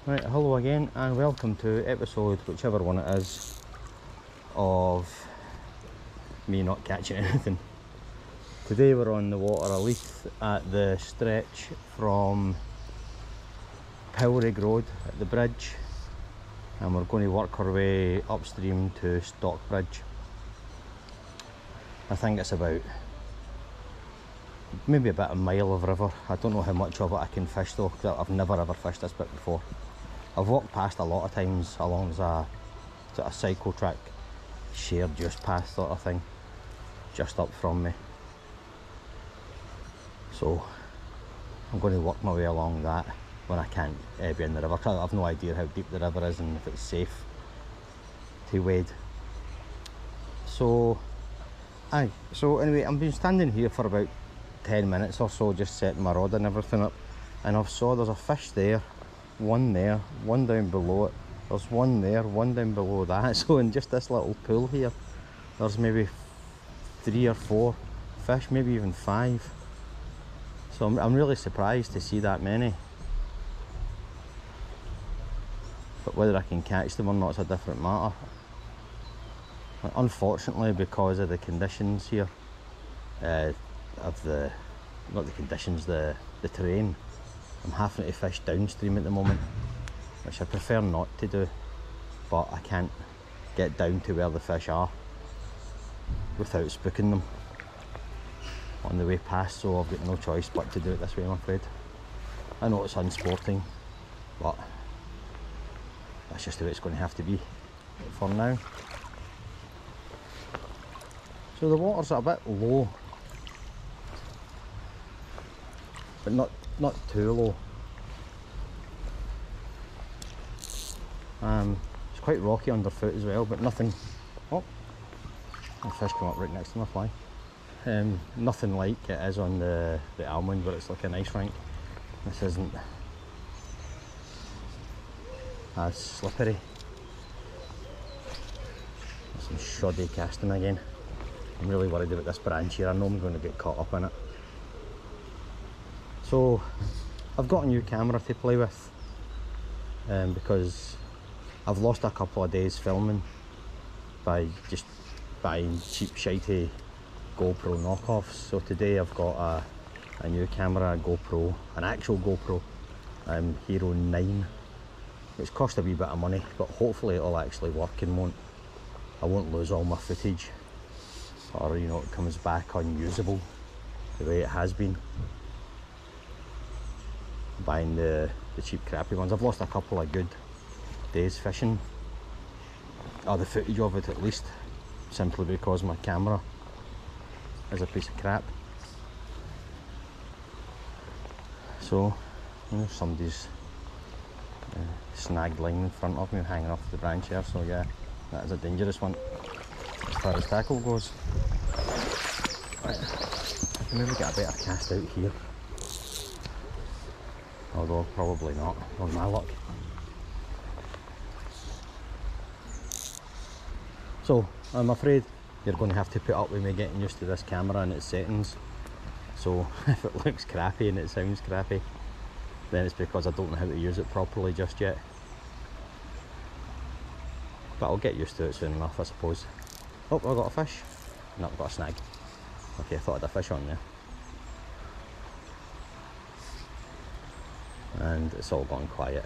Right, hello again and welcome to episode, whichever one it is, of me not catching anything. Today we're on the water of Leith at the stretch from Pilrig Road at the bridge, and we're going to work our way upstream to Stockbridge. I think it's about maybe about a mile of river. I don't know how much of it I can fish though, because I've never ever fished this bit before. I've walked past a lot of times along a sort of cycle track, shared just path sort of thing, just up from me. So I'm going to work my way along that when I can't be in the river. I've no idea how deep the river is and if it's safe to wade. So anyway, I've been standing here for about 10 minutes or so, just setting my rod and everything up, and I've saw there's a fish there, one there, one down below it, there's one there, one down below that. So in just this little pool here, there's maybe 3 or 4 fish, maybe even 5. So I'm really surprised to see that many. But whether I can catch them or not is a different matter. Unfortunately, because of the conditions here, the terrain, I'm having to fish downstream at the moment, which I prefer not to do, but I can't get down to where the fish are without spooking them on the way past, so I've got no choice but to do it this way, I'm afraid. I know it's unsporting, but that's just the way it's going to have to be for now. So the water's a bit low, but not too low. It's quite rocky underfoot as well, but nothing. Oh, the fish come up right next to my fly. Nothing like it is on the Almond, where it's like an ice rink. This isn't as slippery. Some shoddy casting again. I'm really worried about this branch here. I know I'm going to get caught up in it. So I've got a new camera to play with, because I've lost a couple of days filming by just buying cheap shitey GoPro knockoffs. So today I've got a new camera, a GoPro, an actual GoPro, Hero 9, which cost a wee bit of money, but hopefully it'll actually work and I won't lose all my footage, or you know, it comes back unusable the way it has been buying the cheap crappy ones. I've lost a couple of good days fishing, or the footage of it at least, simply because my camera is a piece of crap. So you know, somebody's snagged line in front of me hanging off the branch here, so yeah, that is a dangerous one as far as tackle goes. Right, I can maybe get a better cast out here, although probably not, on my luck. So I'm afraid you're going to have to put up with me getting used to this camera and its settings. So if it looks crappy and it sounds crappy, then it's because I don't know how to use it properly just yet. But I'll get used to it soon enough, I suppose. Oh, I got a fish. No, I've got a snag. Okay, I thought I had a fish on there. And it's all gone quiet.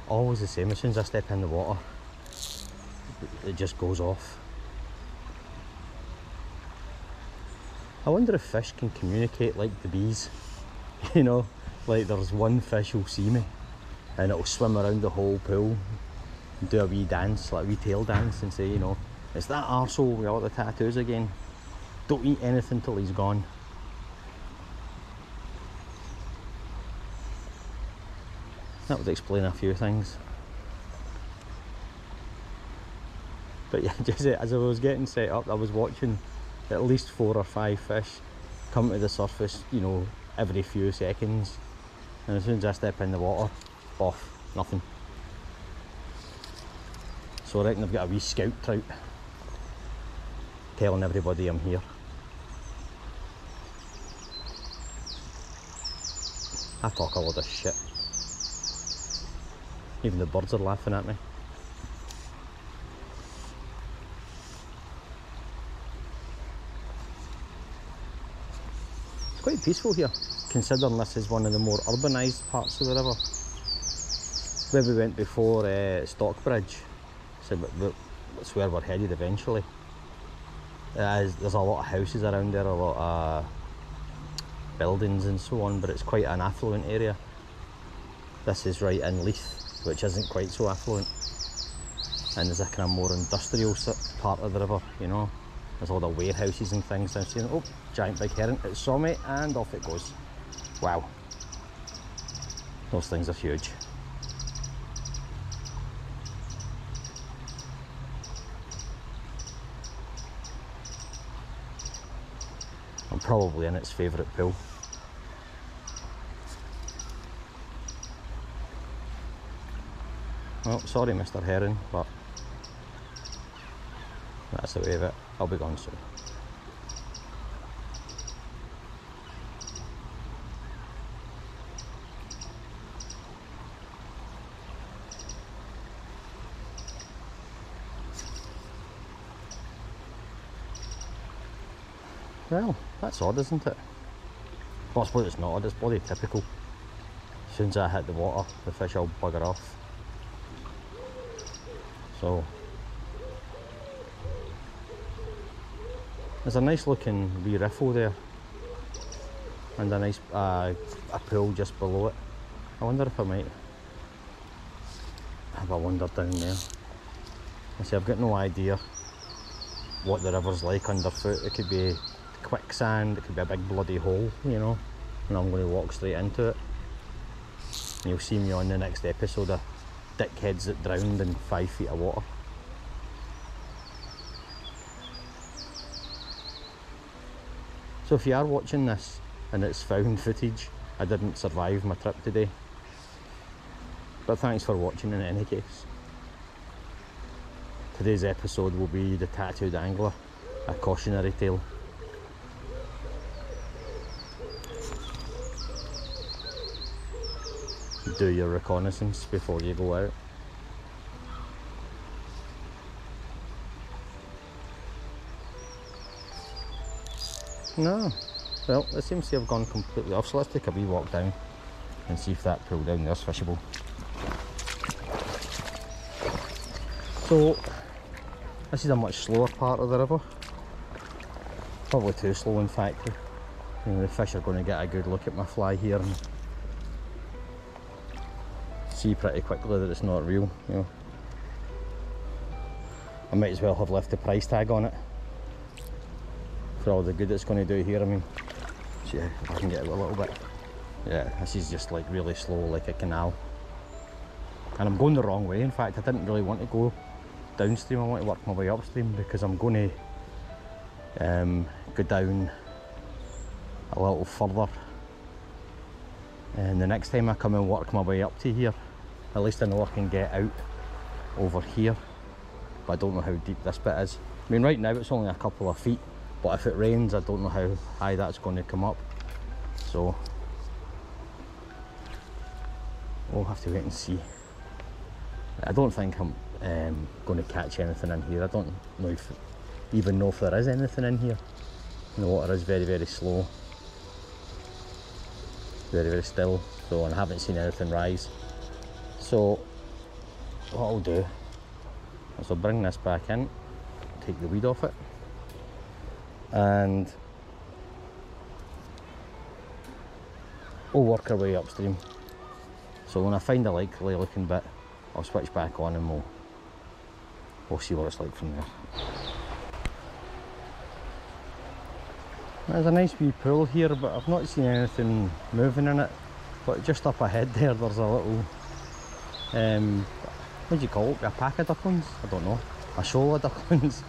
Always the same, as soon as I step in the water, it just goes off. I wonder if fish can communicate like the bees. You know, like there's one fish who'll see me and it'll swim around the whole pool and do a wee dance, like a wee tail dance, and say, you know, it's that arsehole with all the tattoos again. Don't eat anything till he's gone. That would explain a few things. But yeah, just as I was getting set up, I was watching at least 4 or 5 fish come to the surface, you know, every few seconds. And as soon as I step in the water, off, nothing. So I reckon I've got a wee scout trout telling everybody I'm here. I talk a lot of shit. Even the birds are laughing at me. It's quite peaceful here, considering this is one of the more urbanised parts of the river. Where we went before, Stockbridge, so that's where we're headed eventually. There's a lot of houses around there, a lot of buildings and so on, but it's quite an affluent area. This is right in Leith, which isn't quite so affluent, and there's a kind of more industrial part of the river, you know. There's all the warehouses and things. I'm seeing, oh, giant big heron, it saw me and off it goes. Wow, those things are huge. I'm probably in its favourite pool. Well, sorry Mr. Heron, but that's the way of it. I'll be gone soon. Well, that's odd, isn't it? Well, I suppose it's not odd, it's bloody typical. As soon as I hit the water, the fish all bugger off. So there's a nice looking wee riffle there, and a nice a pool just below it. I wonder if I might have a wander down there. I see, I've got no idea what the river's like underfoot. It could be quicksand, it could be a big bloody hole, you know, and I'm going to walk straight into it. And you'll see me on the next episode of dickheads that drowned in 5 feet of water. So if you are watching this and it's found footage, I didn't survive my trip today, but thanks for watching in any case. Today's episode will be The Tattooed Angler, a cautionary tale. Do your reconnaissance before you go out. No, well, it seems to have gone completely off, so let's take a wee walk down and see if that pool down there's fishable. So this is a much slower part of the river, probably too slow in fact. You know, the fish are going to get a good look at my fly here and see pretty quickly that it's not real, you know. I might as well have left the price tag on it for all the good it's going to do here. I mean, see if I can get it a little bit. Yeah, this is just like really slow, like a canal. And I'm going the wrong way. In fact, I didn't really want to go downstream. I want to work my way upstream because I'm going to go down a little further. And the next time I come and work my way up to here, at least I know I can get out over here. But I don't know how deep this bit is. I mean, right now it's only a couple of feet, but if it rains, I don't know how high that's going to come up. So we'll have to wait and see. I don't think I'm going to catch anything in here. I don't know even know if there is anything in here. The water is very, very slow. Very, very still, so I haven't seen anything rise. So what I'll do is I'll bring this back in, take the weed off it, and we'll work our way upstream. So when I find a likely looking bit, I'll switch back on and we'll see what it's like from there. There's a nice wee pool here, but I've not seen anything moving in it. But just up ahead there, there's a little, what do you call it, a pack of ducklings? I don't know, a shoal of ducklings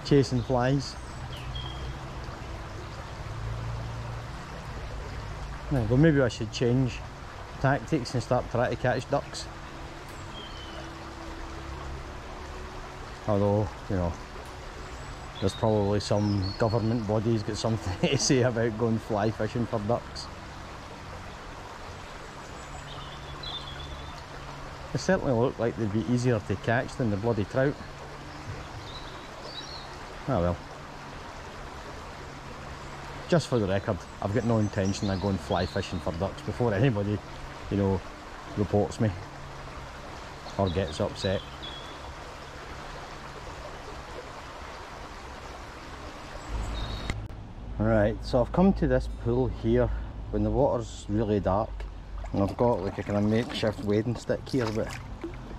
chasing flies. Well, maybe I should change tactics and start trying to catch ducks. Although, you know, there's probably some government bodies got something to say about going fly fishing for ducks. They certainly look like they'd be easier to catch than the bloody trout. Oh well. Just for the record, I've got no intention of going fly fishing for ducks before anybody, you know, reports me or gets upset. Right, so I've come to this pool here when the water's really dark, and I've got like a kind of makeshift wading stick here, but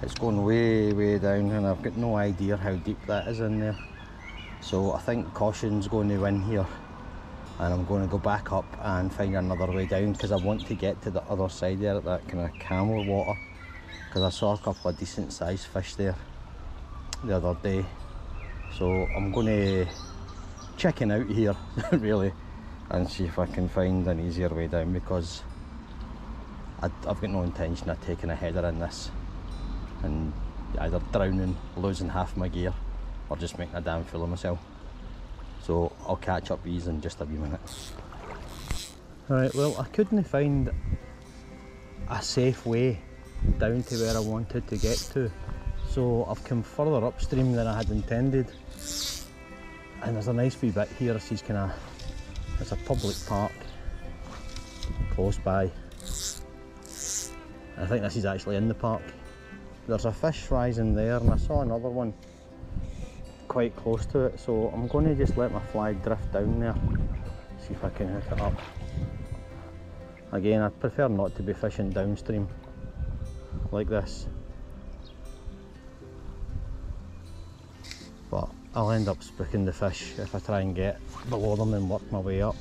it's going way down and I've got no idea how deep that is in there. So I think caution's going to win here, and I'm going to go back up and find another way down because I want to get to the other side there at that kind of camel water, because I saw a couple of decent sized fish there the other day. So I'm going to chicken out here really and see if I can find an easier way down, because I've got no intention of taking a header in this and either drowning, losing half my gear, or just making a damn fool of myself. So I'll catch up with these in just a wee minute. Alright, well, I couldn't find a safe way down to where I wanted to get to, so I've come further upstream than I had intended. And there's a nice wee bit here. There's a public park close by. I think this is actually in the park. There's a fish rising there, and I saw another one quite close to it, so I'm going to just let my fly drift down there, see if I can hook it up. Again, I'd prefer not to be fishing downstream like this, but I'll end up spooking the fish if I try and get below them and work my way up.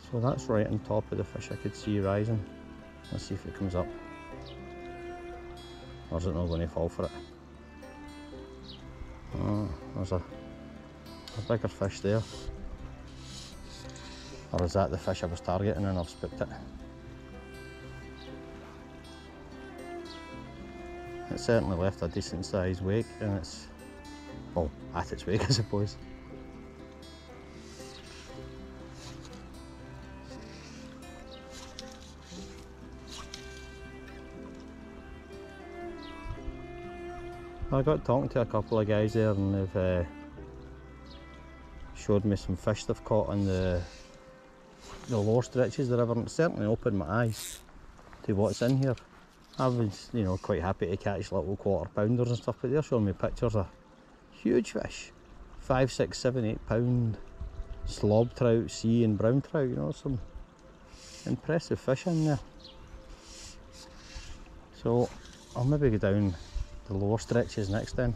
So that's right on top of the fish I could see rising. Let's see if it comes up. Or is it not going to fall for it? Oh, there's a bigger fish there. Or is that the fish I was targeting and I've spooked it? It certainly left a decent sized wake, and it's, well, at its wake I suppose. I got talking to a couple of guys there, and they've showed me some fish they've caught on the lower stretches of the river, and it certainly opened my eyes to what's in here. I was, you know, quite happy to catch little quarter pounders and stuff, but they're showing me pictures of huge fish, 5, 6, 7, 8 pound slob trout, sea and brown trout, you know, some impressive fish in there. So I'll maybe go down the lower stretches next then.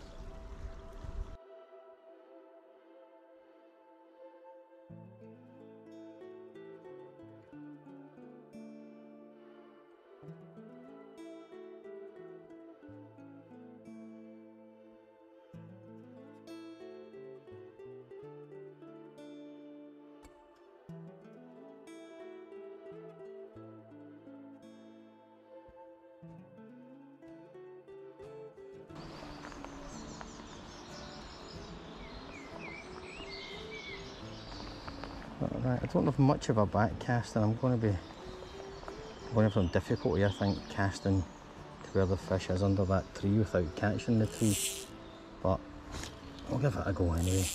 Right, I don't have much of a back cast, and I'm going to have some difficulty, I think, casting to where the fish is under that tree without catching the tree, but I'll give it a go anyway.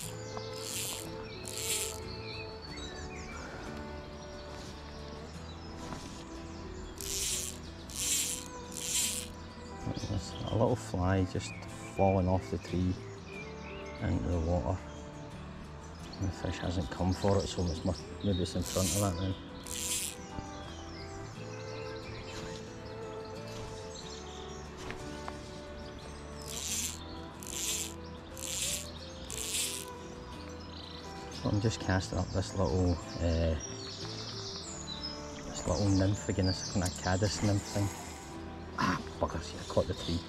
There's a little fly just falling off the tree into the water. The fish hasn't come for it, so maybe it's in front of that then. So I'm just casting up this little nymph again, this kind of caddis nymph thing. Ah, buggers, yeah, I caught the tree.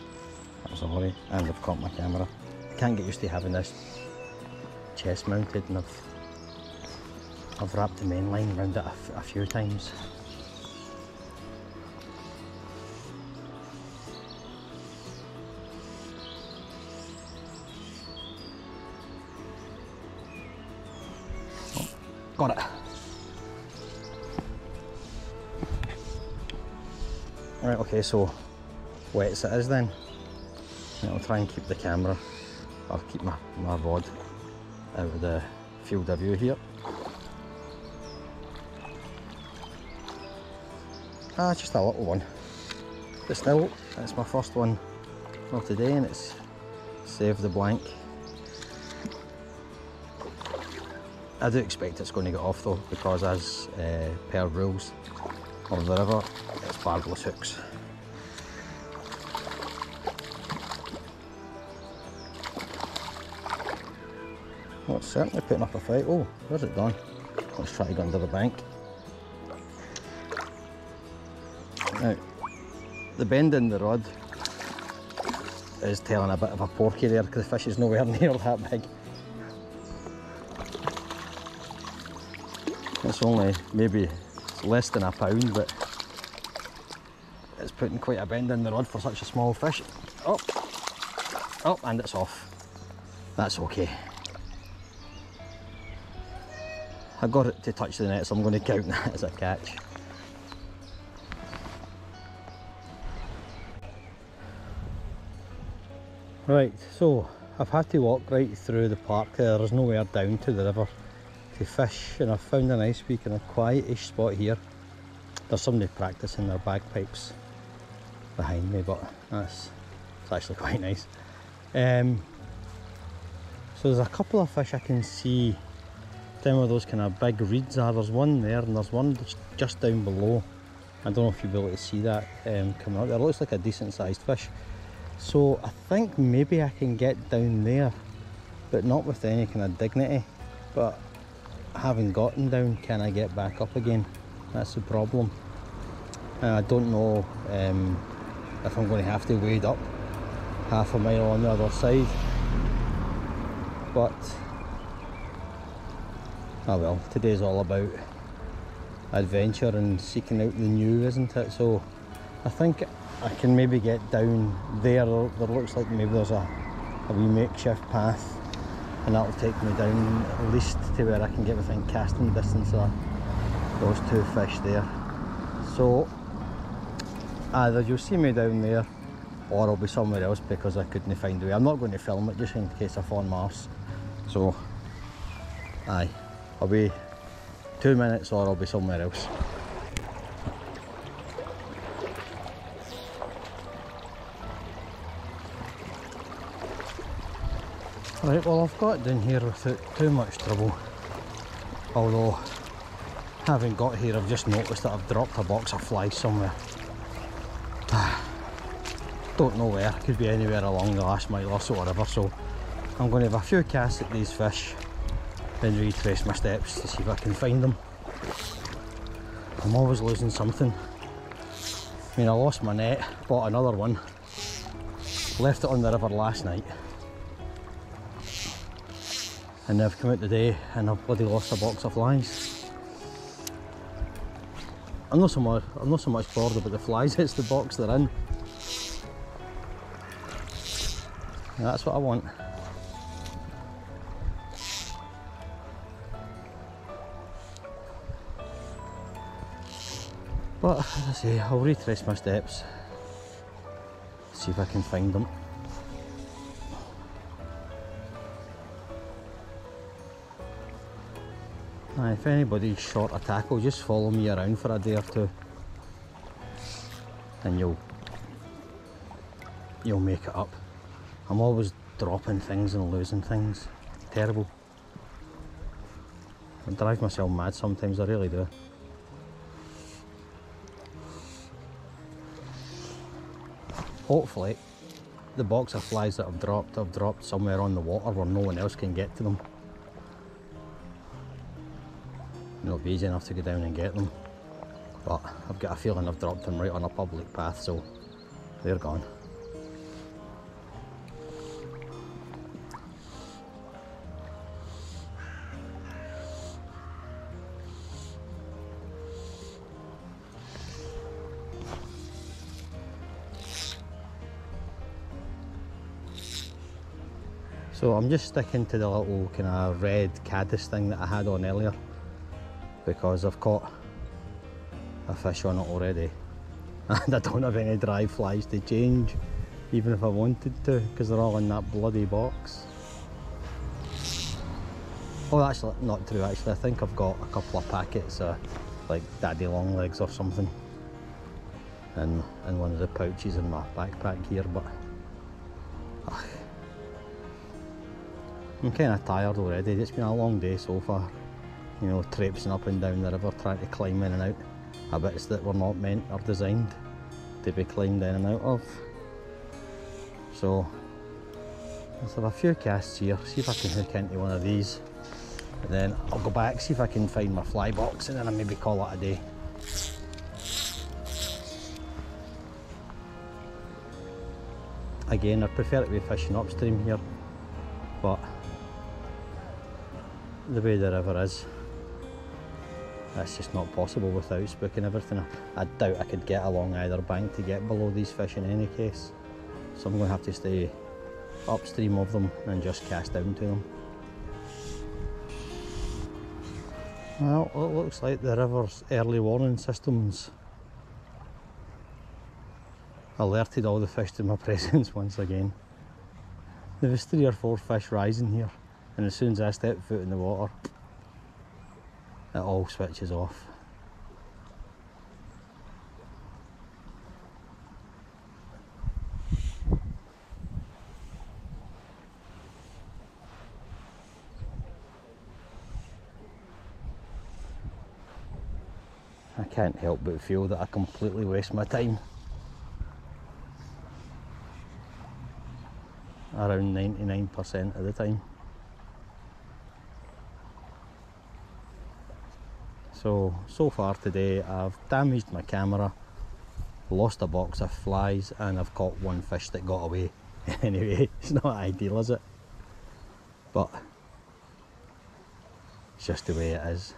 That was a worry, and I've caught my camera. Can't get used to having this chest mounted, and I've wrapped the main line around it a few times. Got it. Right, okay, so wet it is then. I'll try and keep the camera, I'll keep my rod out of the field of view here. Just a little one. But still, it's my first one for today and it's saved the blank. I do expect it's going to get off though, because as per rules of the river, it's barbless hooks. Well, it's certainly putting up a fight. Oh, where's it gone? Let's try to go under the bank. Now, the bend in the rod is telling a bit of a porky there because the fish is nowhere near that big. It's only maybe less than a pound, but it's putting quite a bend in the rod for such a small fish. Oh, oh, and it's off. That's okay. I got it to touch the net, so I'm going to count that as a catch. Right, so I've had to walk right through the park there. There's nowhere down to the river to fish, and I've found a nice wee kind of quietish spot here. There's somebody practicing their bagpipes behind me, but it's actually quite nice. So there's a couple of fish I can see down where those kind of big reeds are. There's one there and there's one just down below. I don't know if you'll be able to see that coming up there. It looks like a decent sized fish. So I think maybe I can get down there, but not with any kind of dignity. But having gotten down, can I get back up again? That's the problem. I don't know if I'm going to have to wade up half a mile on the other side, but oh well, today's all about adventure and seeking out the new, isn't it? So I think I can maybe get down there. There looks like maybe there's a wee makeshift path, and that'll take me down at least to where I can get within casting distance of those two fish there. So either you'll see me down there or I'll be somewhere else because I couldn't find a way. I'm not going to film it just in case I fall on my arse. So aye, I'll be 2 minutes or I'll be somewhere else. Right, well I've got down here without too much trouble, although having got here I've just noticed that I've dropped a box of flies somewhere. Don't know where, could be anywhere along the last mile or so, whatever, so I'm going to have a few casts at these fish, then retrace my steps to see if I can find them. I'm always losing something. I mean, I lost my net, bought another one, left it on the river last night, and I've come out today and I've bloody lost a box of flies. I'm not so much bothered about the flies, it's the box they're in. That's what I want. But as I say, I'll retrace my steps, see if I can find them. If anybody's short a tackle, just follow me around for a day or two and you'll make it up. I'm always dropping things and losing things. Terrible. I drive myself mad sometimes, I really do. Hopefully the box of flies that I've dropped somewhere on the water where no one else can get to them. It'll be easy enough to go down and get them, but I've got a feeling I've dropped them right on a public path, so they're gone. So I'm just sticking to the little kind of red caddis thing that I had on earlier. because I've caught a fish on it already and I don't have any dry flies to change even if I wanted to, because they're all in that bloody box. Oh, that's not true actually. I think I've got a couple of packets of like daddy long legs or something in one of the pouches in my backpack here, but ugh, I'm kind of tired already. It's been a long day so far, you know, traipsing up and down the river trying to climb in and out of bits that were not meant or designed to be climbed in and out of. So let's have a few casts here, see if I can hook into one of these, and then I'll go back, see if I can find my fly box, and then I'll maybe call it a day. Again, I prefer to be fishing upstream here, but the way the river is, that's just not possible without spooking everything. I doubt I could get along either bank to get below these fish in any case, so I'm going to have to stay upstream of them and just cast down to them. Well, it looks like the river's early warning systems alerted all the fish to my presence once again. There was 3 or 4 fish rising here, and as soon as I step foot in the water, it all switches off. I can't help but feel that I completely waste my time. Around 99% of the time. So far today I've damaged my camera, lost a box of flies, and I've caught 1 fish that got away. Anyway, it's not ideal, is it? But it's just the way it is.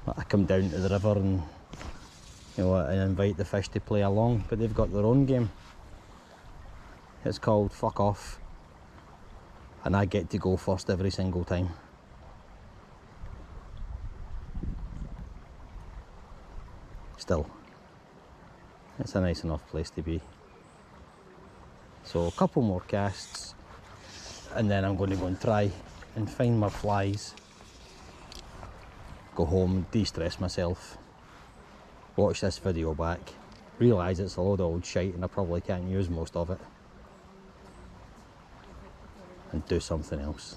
I come down to the river and, you know, and invite the fish to play along, but they've got their own game. It's called fuck off, and I get to go first every single time. Still, it's a nice enough place to be. So a couple more casts, and then I'm going to go and try and find my flies, go home, de-stress myself, watch this video back, realise it's a load of old shite and I probably can't use most of it, and do something else.